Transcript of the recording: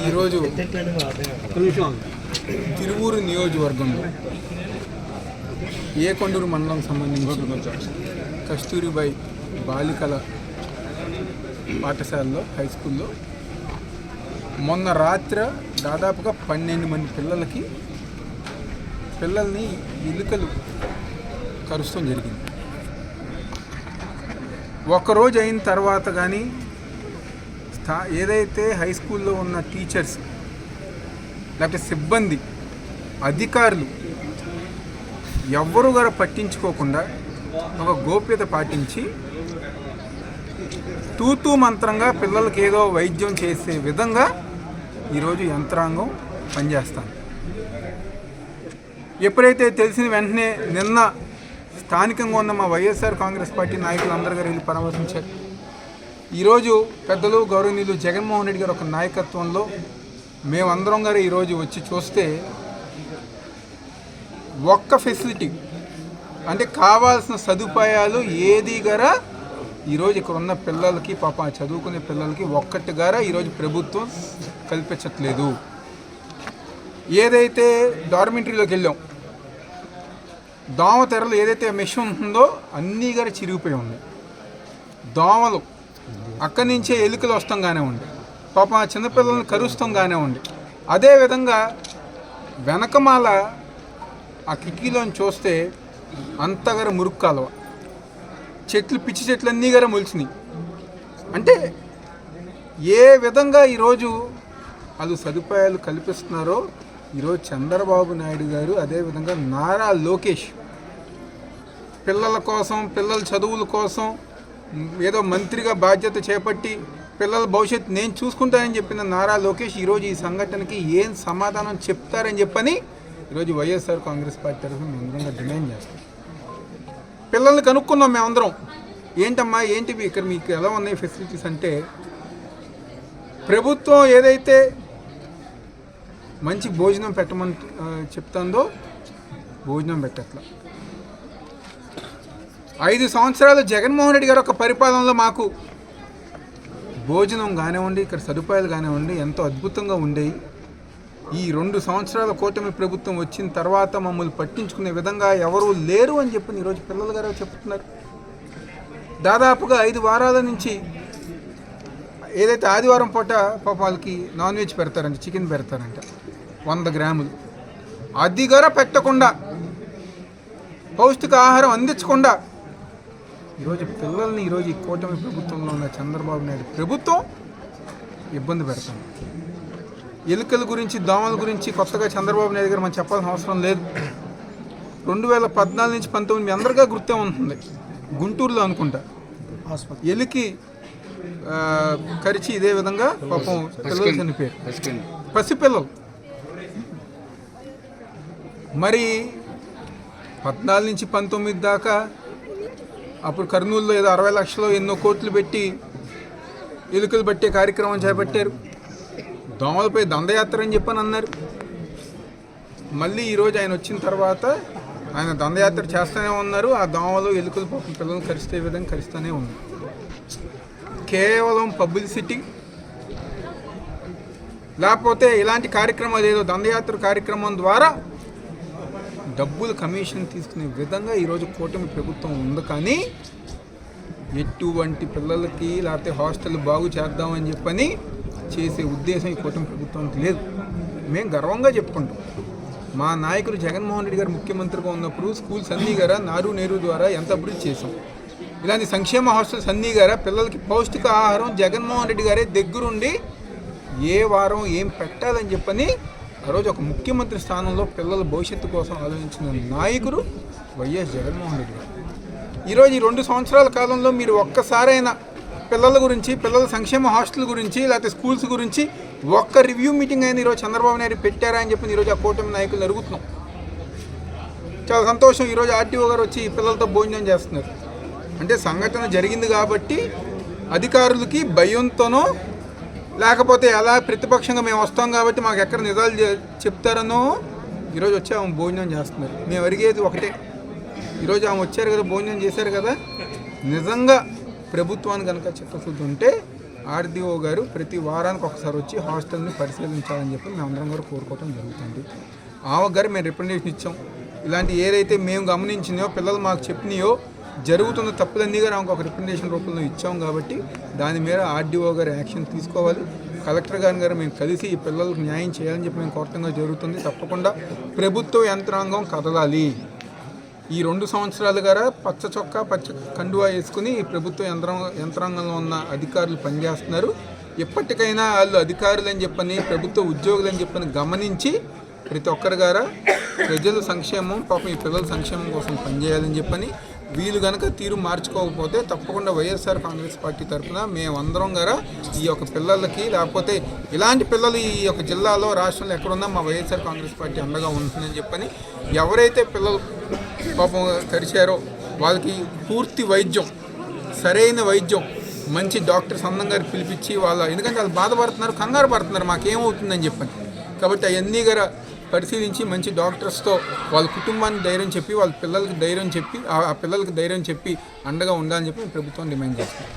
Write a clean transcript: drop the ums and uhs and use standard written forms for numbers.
ఈరోజు తిరువూరు నియోజకవర్గంలో ఏకొండూరు మండలం సంబంధించి కస్తూరిబాయి బాలికల పాఠశాలలో హై స్కూల్లో మొన్న రాత్రి దాదాపుగా 12 మంది పిల్లల్ని ఎలుకలు కరుస్తాం జరిగింది. ఒక్కరోజు అయిన తర్వాత కానీ ఏదైతే హై స్కూల్లో ఉన్న టీచర్స్ లేకపోతే సిబ్బంది అధికారులు ఎవ్వరూ కూడా పట్టించుకోకుండా ఒక గోప్యత పాటించి తూతూ మంత్రంగా పిల్లలకి ఏదో వైద్యం చేసే విధంగా ఈరోజు యంత్రాంగం పనిచేస్తాను. ఎప్పుడైతే తెలిసిన వెంటనే నిన్న స్థానికంగా ఉన్న మా వైఎస్ఆర్ కాంగ్రెస్ పార్టీ నాయకులు అందరూ గారు వెళ్ళి పరామర్శించారు. ఈరోజు పెద్దలు గౌరవనీయులు జగన్మోహన్ రెడ్డి గారు ఒక నాయకత్వంలో మేమందరం గారు ఈరోజు వచ్చి చూస్తే ఒక్క ఫెసిలిటీ అంటే కావాల్సిన సదుపాయాలు ఏది గారా ఈరోజు ఇక్కడ ఉన్న పిల్లలకి పాప చదువుకునే పిల్లలకి ఒక్కటి గారా ఈరోజు ప్రభుత్వం కల్పించట్లేదు. ఏదైతే డార్మెంటరీలోకి వెళ్ళాం దోమ తెరలు ఏదైతే మెషిన్ ఉందో అన్నీ గారు చిరిగిపోయి ఉన్నాయి. దోమలు అక్కడి నుంచే ఎలుకలు వస్తాం కానివ్వండి, పాపం ఆ చిన్నపిల్లల్ని కరుస్తాం కానివ్వండి. అదేవిధంగా వెనకమాల ఆ కిటికీలోని చూస్తే అంతగార మురుగు కాలువ, చెట్లు పిచ్చి చెట్లు అన్నీ గారు మొలిచినాయి. అంటే ఏ విధంగా ఈరోజు వాళ్ళు సదుపాయాలు కల్పిస్తున్నారో ఈరోజు చంద్రబాబు నాయుడు గారు అదేవిధంగా నారా లోకేష్ పిల్లల కోసం పిల్లల చదువుల కోసం ఏదో మంత్రిగా బాధ్యత చేపట్టి పిల్లల భవిష్యత్తు నేను చూసుకుంటానని చెప్పిన నారా లోకేష్ ఈరోజు ఈ సంఘటనకి ఏం సమాధానం చెప్తారని చెప్పని ఈరోజు వైఎస్ఆర్ కాంగ్రెస్ పార్టీ తరఫున మేమందరంగా డిమాండ్ చేస్తాం. పిల్లల్ని కనుక్కున్నాం మేమందరం, ఏంటమ్మా ఏంటివి ఇక్కడ మీకు ఎలా ఉన్నాయి ఫెసిలిటీస్ అంటే, ప్రభుత్వం ఏదైతే మంచి భోజనం పెట్టమని చెప్తుందో భోజనం పెట్టట్లా. 5 సంవత్సరాలు జగన్మోహన్ రెడ్డి గారు ఒక పరిపాలనలో మాకు భోజనం కానివ్వండి, ఇక్కడ సదుపాయాలు కానివ్వండి ఎంతో అద్భుతంగా ఉండేవి. ఈ 2 సంవత్సరాల కూటమి ప్రభుత్వం వచ్చిన తర్వాత మమ్మల్ని పట్టించుకునే విధంగా ఎవరూ లేరు అని చెప్పి ఈరోజు పిల్లలు గారు చెప్తున్నారు. దాదాపుగా 5 వారాల నుంచి ఏదైతే ఆదివారం పూట పాపాలకి నాన్ వెజ్ పెడతారంట, చికెన్ పెడతారంట 100 గ్రాములు. అది గారా పెట్టకుండా పౌష్టిక ఆహారం అందించకుండా ఈరోజు పిల్లల్ని ఈరోజు ఈ కూటమి ప్రభుత్వంలో ఉన్న చంద్రబాబు నాయుడు ప్రభుత్వం ఇబ్బంది పెడతాం. ఎలుకల గురించి దోమల గురించి కొత్తగా చంద్రబాబు నాయుడు గారు మనం చెప్పాల్సిన అవసరం లేదు. 2014 నుంచి 19 మీ అందరిగా గుర్తే ఉంటుంది, గుంటూరులో అనుకుంటా ఎలికి కరిచి ఇదే విధంగా పాపం పిల్లలు చనిపోయారు, పసిపిల్లలు. మరి 14 నుంచి 19 దాకా అప్పుడు కర్నూలులో ఏదో 60 లక్షలు ఎన్నో కోట్లు పెట్టి ఎలుకలు పట్టే కార్యక్రమం చేపట్టారు. దోమలపై దండయాత్ర అని చెప్పని అన్నారు. మళ్ళీ ఈరోజు ఆయన వచ్చిన తర్వాత ఆయన దండయాత్ర చేస్తూనే ఉన్నారు. ఆ దోమలు ఎలుకలు పాపం పిల్లలు కరిస్తే విధంగా కరిస్తూనే ఉన్నారు. కేవలం పబ్లిసిటీ లేకపోతే ఇలాంటి కార్యక్రమాలు ఏదో దండయాత్ర కార్యక్రమం ద్వారా డబ్బులు కమిషన్ తీసుకునే విధంగా ఈరోజు కూటమి ప్రభుత్వం ఉంది. కానీ ఎటువంటి పిల్లలకి లేకపోతే హాస్టల్ బాగు చేద్దామని చెప్పని చేసే ఉద్దేశం ఈ కూటమి ప్రభుత్వానికి లేదు. మేము గర్వంగా చెప్పుకుంటాం, మా నాయకుడు జగన్మోహన్ రెడ్డి గారు ముఖ్యమంత్రిగా ఉన్నప్పుడు స్కూల్స్ అన్నీ గారా నారు నేరు ద్వారా ఎంత అభివృద్ధి చేసాం. ఇలాంటి సంక్షేమ హాస్టల్స్ అన్నీ గారా పిల్లలకి పౌష్టిక ఆహారం జగన్మోహన్ రెడ్డి గారే దగ్గరుండి ఏ వారం ఏం పెట్టాలని చెప్పని ఆ రోజు ఒక ముఖ్యమంత్రి స్థానంలో పిల్లల భవిష్యత్తు కోసం ఆలోచించిన నాయకుడు వైఎస్ జగన్మోహన్ రెడ్డి గారు. ఈరోజు ఈ 2 సంవత్సరాల కాలంలో మీరు ఒక్కసారైనా పిల్లల గురించి, పిల్లల సంక్షేమ హాస్టల్ గురించి లేకపోతే స్కూల్స్ గురించి ఒక్క రివ్యూ మీటింగ్ అయినా ఈరోజు చంద్రబాబు నాయుడు పెట్టారా అని చెప్పి ఈరోజు ఆ కూటమి నాయకులు అడుగుతున్నాం. చాలా సంతోషం. ఈరోజు ఆర్టీఓ గారు వచ్చి పిల్లలతో భోజనం చేస్తున్నారు. అంటే సంఘటన జరిగింది కాబట్టి అధికారులకి భయంతోనో లేకపోతే ఎలా ప్రతిపక్షంగా మేము వస్తాం కాబట్టి మాకు ఎక్కడ నిజాలు చెప్తారనో ఈరోజు వచ్చి ఆమె భోజనం చేస్తున్నారు. మేము అడిగేది ఒకటే, ఈరోజు ఆమె వచ్చారు కదా, భోజనం చేశారు కదా, నిజంగా ప్రభుత్వాన్ని కనుక చిత్తశుద్ధి ఉంటే ఆర్డీఓ గారు ప్రతి వారానికి ఒకసారి వచ్చి హాస్టల్ని పరిశీలించాలని చెప్పి మేమందరం కూడా కోరుకోవడం జరుగుతుంది. ఆమె గారు మేము రిప్రజెంటేషన్ ఇచ్చాం. ఇలాంటి ఏదైతే మేము గమనించినాయో పిల్లలు మాకు చెప్పినాయో జరుగుతున్న తప్పులన్నీ గారు ఆమెకు ఒక రిప్రజెంటేషన్ రూపంలో ఇచ్చాం. కాబట్టి దాని మీద ఆర్డీఓ గారు యాక్షన్ తీసుకోవాలి. కలెక్టర్ గారు మేము కలిసి ఈ పిల్లలకు న్యాయం చేయాలని చెప్పి మేము కోరటంగా జరుగుతుంది. తప్పకుండా ప్రభుత్వ యంత్రాంగం కదలాలి. ఈ 2 సంవత్సరాలు గారా పచ్చ చొక్కా పచ్చ కండువా వేసుకుని ఈ ప్రభుత్వ యంత్రాంగంలో ఉన్న అధికారులు పనిచేస్తున్నారు. ఎప్పటికైనా వాళ్ళు అధికారులు అని చెప్పని ప్రభుత్వ ఉద్యోగులు అని చెప్పని గమనించి ప్రతి ఒక్కరు గారా ప్రజల సంక్షేమం పాపం ఈ పిల్లల సంక్షేమం కోసం పనిచేయాలని చెప్పని వీళ్ళు కనుక తీరు మార్చుకోకపోతే తప్పకుండా వైఎస్ఆర్ కాంగ్రెస్ పార్టీ తరఫున మేమందరం గారా ఈ యొక్క పిల్లలకి లేకపోతే ఇలాంటి పిల్లలు ఈ యొక్క జిల్లాలో రాష్ట్రంలో ఎక్కడున్నా మా వైఎస్ఆర్ కాంగ్రెస్ పార్టీ అండగా ఉంటుందని చెప్పని ఎవరైతే పిల్లలు పాపం కరిచారో వాళ్ళకి పూర్తి వైద్యం సరైన వైద్యం మంచి డాక్టర్స్ అందంగా పిలిపించి ఎందుకంటే వాళ్ళు బాధపడుతున్నారు, కంగారు పడుతున్నారు మాకేమవుతుందని చెప్పని. కాబట్టి అవన్నీ గారా పరిశీలించి మంచి డాక్టర్స్తో వాళ్ళ కుటుంబానికి ధైర్యం చెప్పి వాళ్ళ పిల్లలకి ధైర్యం చెప్పి ఆ పిల్లలకి ధైర్యం చెప్పి అండగా ఉండాలని చెప్పి ప్రభుత్వం డిమాండ్ చేస్తుంది.